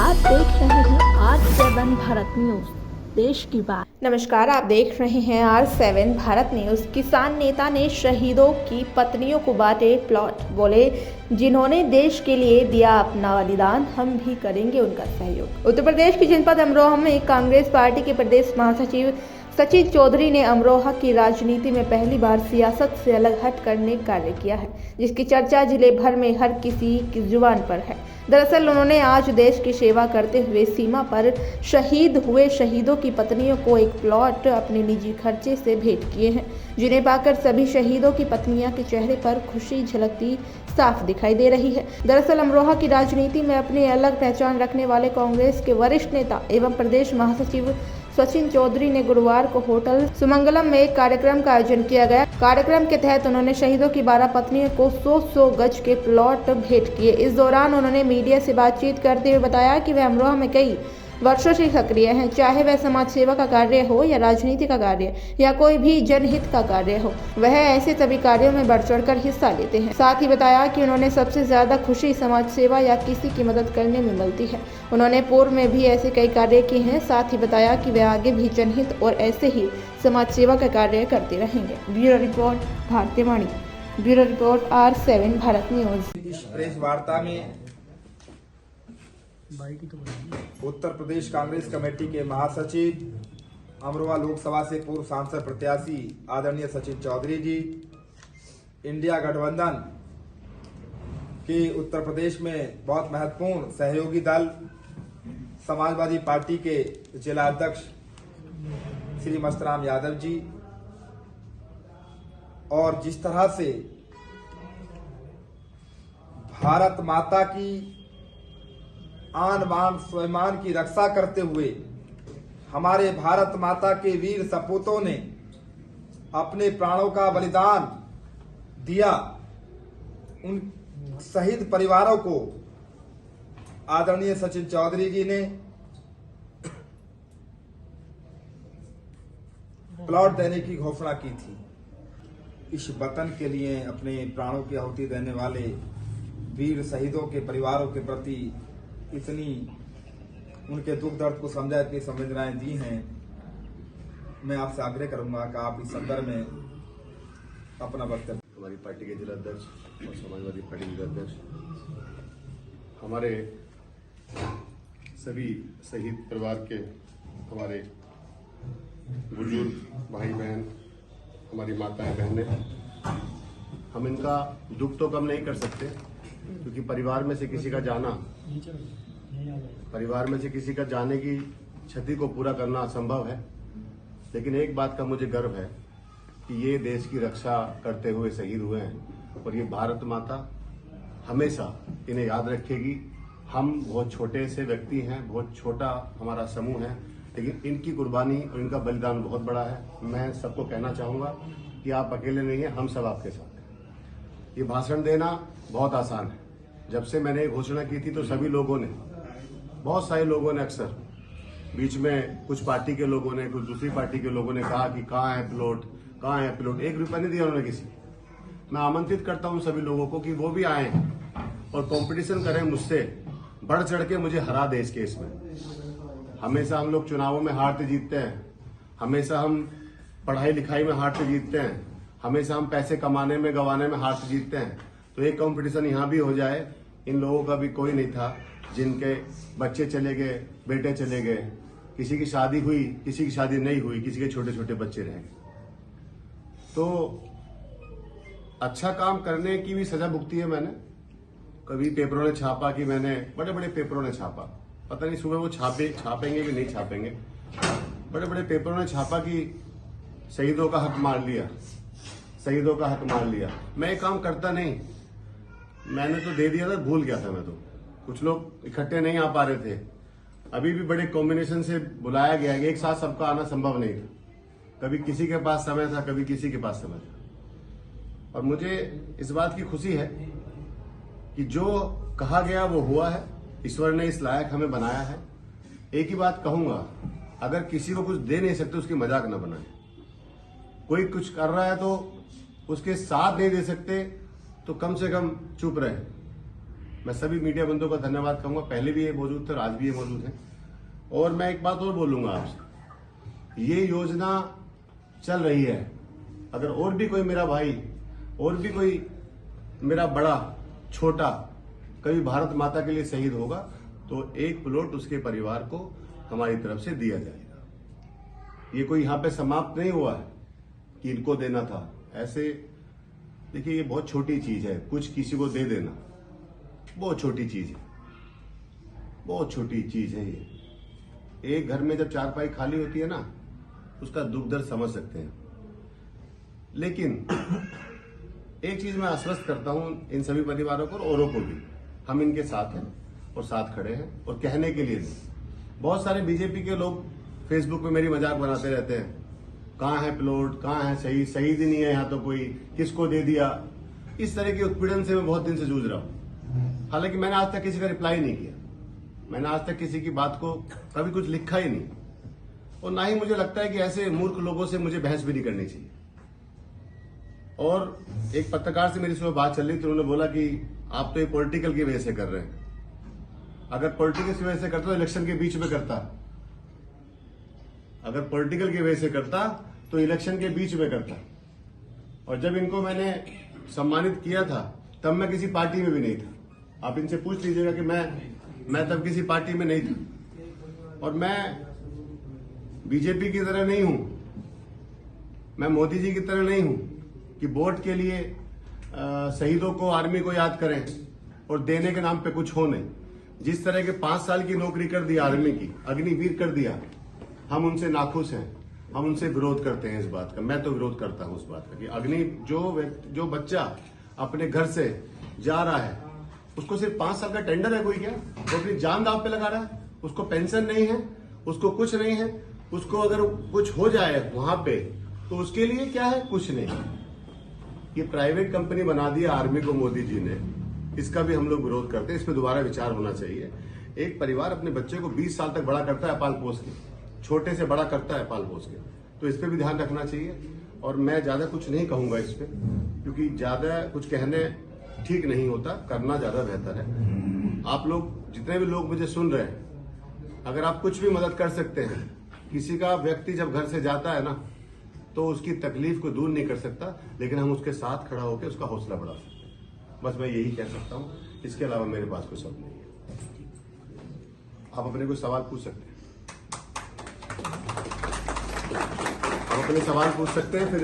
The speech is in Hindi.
आप देख रहे हैं R7 भारत न्यूज, देश की बात। नमस्कार, आप देख रहे हैं R7 भारत न्यूज। किसान नेता ने शहीदों की पत्नियों को बांटे प्लॉट, बोले जिन्होंने देश के लिए दिया अपना बलिदान, हम भी करेंगे उनका सहयोग। उत्तर प्रदेश की जनपद अमरोहा में कांग्रेस पार्टी के प्रदेश महासचिव सचिन चौधरी ने अमरोहा की राजनीति में पहली बार सियासत से अलग हट करने कार्य किया है, जिसकी चर्चा जिले भर में हर किसी की जुबान पर है। दरअसल उन्होंने आज देश की सेवा करते हुए सीमा पर शहीद हुए शहीदों की पत्नियों को एक प्लॉट अपने निजी खर्चे से भेंट किए हैं, जिन्हें पाकर सभी शहीदों की पत्नियां के चेहरे पर खुशी झलकती साफ दिखाई दे रही है। दरअसल अमरोहा की राजनीति में अपनी अलग पहचान रखने वाले कांग्रेस के वरिष्ठ नेता एवं प्रदेश महासचिव सचिन चौधरी ने गुरुवार को होटल सुमंगलम में एक कार्यक्रम का आयोजन किया गया। कार्यक्रम के तहत उन्होंने शहीदों की 12 पत्नियों को 100 गज के प्लॉट भेंट किए। इस दौरान उन्होंने मीडिया से बातचीत करते हुए बताया कि वे अमरोहा में कई वर्षों से सक्रिय हैं, चाहे वह समाज सेवा का कार्य हो या राजनीति का कार्य या कोई भी जनहित का कार्य हो, वह ऐसे सभी कार्यों में बढ़ चढ़कर हिस्सा लेते हैं। साथ ही बताया कि उन्होंने सबसे ज्यादा खुशी समाज सेवा या किसी की मदद करने में मिलती है। उन्होंने पूर्व में भी ऐसे कई कार्य किए हैं। साथ ही बताया कि वे आगे भी जनहित और ऐसे ही समाज सेवा का कार्य करते रहेंगे। Bureau report Bharatiya Vani, bureau report R7 Bharat news. इस प्रेस वार्ता में उत्तर प्रदेश कांग्रेस कमेटी के महासचिव, अमरोहा लोकसभा से पूर्व सांसद प्रत्याशी आदरणीय सचिन चौधरी जी, इंडिया गठबंधन के उत्तर प्रदेश में बहुत महत्वपूर्ण सहयोगी दल समाजवादी पार्टी के जिला अध्यक्ष श्री मस्तराम यादव जी, और जिस तरह से भारत माता की आन बान स्वाभिमान की रक्षा करते हुए हमारे भारत माता के वीर सपूतों ने अपने प्राणों का बलिदान दिया, उन शहीद परिवारों को आदरणीय सचिन चौधरी जी ने प्लॉट देने की घोषणा की थी। इस वतन के लिए अपने प्राणों की आहुति देने वाले वीर शहीदों के परिवारों के प्रति इतनी उनके दुख दर्द को समझा, इतनी संवेदनाएं दी हैं। मैं आपसे आग्रह करूंगा कि आप इस संदर्भ में अपना वक्तव्य। हमारी पार्टी के जिला अध्यक्ष और समाजवादी पार्टी के जिला अध्यक्ष, हमारे सभी शहीद परिवार के हमारे बुजुर्ग भाई बहन, हमारी माताएं बहनें, हम इनका दुख तो कम नहीं कर सकते, क्योंकि परिवार में से किसी का जाने की क्षति को पूरा करना असंभव है। लेकिन एक बात का मुझे गर्व है कि ये देश की रक्षा करते हुए शहीद हुए हैं, और ये भारत माता हमेशा इन्हें याद रखेगी। हम बहुत छोटे से व्यक्ति हैं, बहुत छोटा हमारा समूह है, लेकिन इनकी कुर्बानी और इनका बलिदान बहुत बड़ा है। मैं सबको कहना चाहूँगा कि आप अकेले नहीं हैं, हम सब आपके साथ हैं। ये भाषण देना बहुत आसान है। जब से मैंने घोषणा की थी तो सभी लोगों ने, बहुत सारे लोगों ने, अक्सर बीच में कुछ पार्टी के लोगों ने, कुछ दूसरी पार्टी के लोगों ने कहा कि कहाँ है प्लॉट, कहाँ है प्लॉट। 1 रुपया नहीं दिया उन्होंने किसी। मैं आमंत्रित करता हूँ सभी लोगों को कि वो भी आए और कंपटीशन करें मुझसे, बढ़ चढ़ के मुझे हरा दे इस केस में। हमेशा हम लोग चुनावों में हारते जीतते हैं, हमेशा हम पढ़ाई लिखाई में हारते जीतते हैं, हमेशा हम पैसे कमाने में गंवाने में हारते जीतते हैं। तो एक कंपटीशन यहाँ भी हो जाए। इन लोगों का भी कोई नहीं था जिनके बच्चे चले गए, बेटे चले गए, किसी की शादी हुई, किसी की शादी नहीं हुई, किसी के छोटे छोटे बच्चे रह गए। तो अच्छा काम करने की भी सजा भुगती है मैंने। कभी पेपरों ने छापा कि मैंने, बड़े बड़े पेपरों ने छापा, पता नहीं सुबह वो छापेंगे भी नहीं छापेंगे। बड़े बड़े पेपरों ने छापा कि शहीदों का हक मार लिया, शहीदों का हक मार लिया। मैं एक काम करता नहीं, मैंने तो दे दिया था, भूल गया था मैं तो। कुछ लोग इकट्ठे नहीं आ पा रहे थे, अभी भी बड़े कॉम्बिनेशन से बुलाया गया है। एक साथ सबका आना संभव नहीं था। कभी किसी के पास समय था, कभी किसी के पास समय था। और मुझे इस बात की खुशी है कि जो कहा गया वो हुआ है। ईश्वर ने इस लायक हमें बनाया है। एक ही बात कहूंगा, अगर किसी को कुछ दे नहीं सकते उसकी मजाक न बनाए। कोई कुछ कर रहा है तो उसके साथ नहीं दे सकते तो कम से कम चुप रहे। मैं सभी मीडिया बंधुओं का धन्यवाद कहूंगा, पहले भी ये मौजूद थे और आज भी ये मौजूद हैं। और मैं एक बात और बोलूंगा आपसे, ये योजना चल रही है, अगर और भी कोई मेरा भाई और भी कोई मेरा बड़ा छोटा कभी भारत माता के लिए शहीद होगा तो एक प्लॉट उसके परिवार को हमारी तरफ से दिया जाएगा। ये कोई यहां पे समाप्त नहीं हुआ है कि इनको देना था। ऐसे देखिए, ये बहुत छोटी चीज है, कुछ किसी को दे देना बहुत छोटी चीज है, बहुत छोटी चीज है ये। एक घर में जब चारपाई खाली होती है ना, उसका दुख दर्द समझ सकते हैं। लेकिन एक चीज मैं आश्वस्त करता हूं इन सभी परिवारों को और औरों को भी, हम इनके साथ हैं और साथ खड़े हैं। और कहने के लिए भी बहुत सारे बीजेपी के लोग फेसबुक पे मेरी मजाक बनाते रहते हैं, कहां है प्लॉट, कहां है शहीद, शहीद ही नहीं है यहाँ तो कोई, किसको दे दिया। इस तरह के उत्पीड़न से मैं बहुत दिन से जूझ रहा हूं। हालांकि मैंने आज तक किसी का रिप्लाई नहीं किया, मैंने आज तक किसी की बात को कभी कुछ लिखा ही नहीं, और ना ही मुझे लगता है कि ऐसे मूर्ख लोगों से मुझे बहस भी नहीं करनी चाहिए। और एक पत्रकार से मेरी सुबह बात चल रही थी, उन्होंने बोला कि आप तो ये पॉलिटिकल की वजह से कर रहे हैं। अगर पॉलिटिकल की वजह से करता तो इलेक्शन के बीच में करता, अगर पॉलिटिकल की वजह से करता तो इलेक्शन के बीच में करता। और जब इनको मैंने सम्मानित किया था तब मैं किसी पार्टी में भी नहीं था। आप इनसे पूछ लीजिएगा कि मैं तब किसी पार्टी में नहीं था। और मैं बीजेपी की तरह नहीं हूं, मैं मोदी जी की तरह नहीं हूं कि वोट के लिए शहीदों को, आर्मी को याद करें और देने के नाम पे कुछ हो नहीं। जिस तरह के 5 साल की नौकरी कर दी आर्मी की, अग्निवीर कर दिया, हम उनसे नाखुश हैं, हम उनसे विरोध करते हैं इस बात का। मैं तो विरोध करता हूं इस बात का कि अग्नि जो बच्चा अपने घर से जा रहा है उसको सिर्फ 5 साल का टेंडर है कोई क्या? वो अपनी जान दांव पे लगा रहा है, उसको पेंशन नहीं है, उसको कुछ नहीं है, उसको अगर कुछ हो जाए वहां पे तो उसके लिए क्या है? कुछ नहीं। ये प्राइवेट कंपनी बना दिया आर्मी को मोदी जी ने, इसका भी हम लोग विरोध करते हैं। इस पर दोबारा विचार होना चाहिए। एक परिवार अपने बच्चे को 20 साल तक बड़ा करता है अपाल पोस के, छोटे से बड़ा करता है अपाल पोस के, तो इस पर भी ध्यान रखना चाहिए। और मैं ज्यादा कुछ नहीं कहूंगा इस पे, क्योंकि ज्यादा कुछ कहने ठीक नहीं होता, करना ज्यादा बेहतर है। आप लोग जितने भी लोग मुझे सुन रहे हैं, अगर आप कुछ भी मदद कर सकते हैं, किसी का व्यक्ति जब घर से जाता है ना तो उसकी तकलीफ को दूर नहीं कर सकता, लेकिन हम उसके साथ खड़ा होकर उसका हौसला बढ़ा सकते हैं। बस मैं यही कह सकता हूं, इसके अलावा मेरे पास कोई शब्द नहीं है। आप अपने कोई सवाल पूछ सकते हैं, आप अपने सवाल पूछ सकते हैं, फिर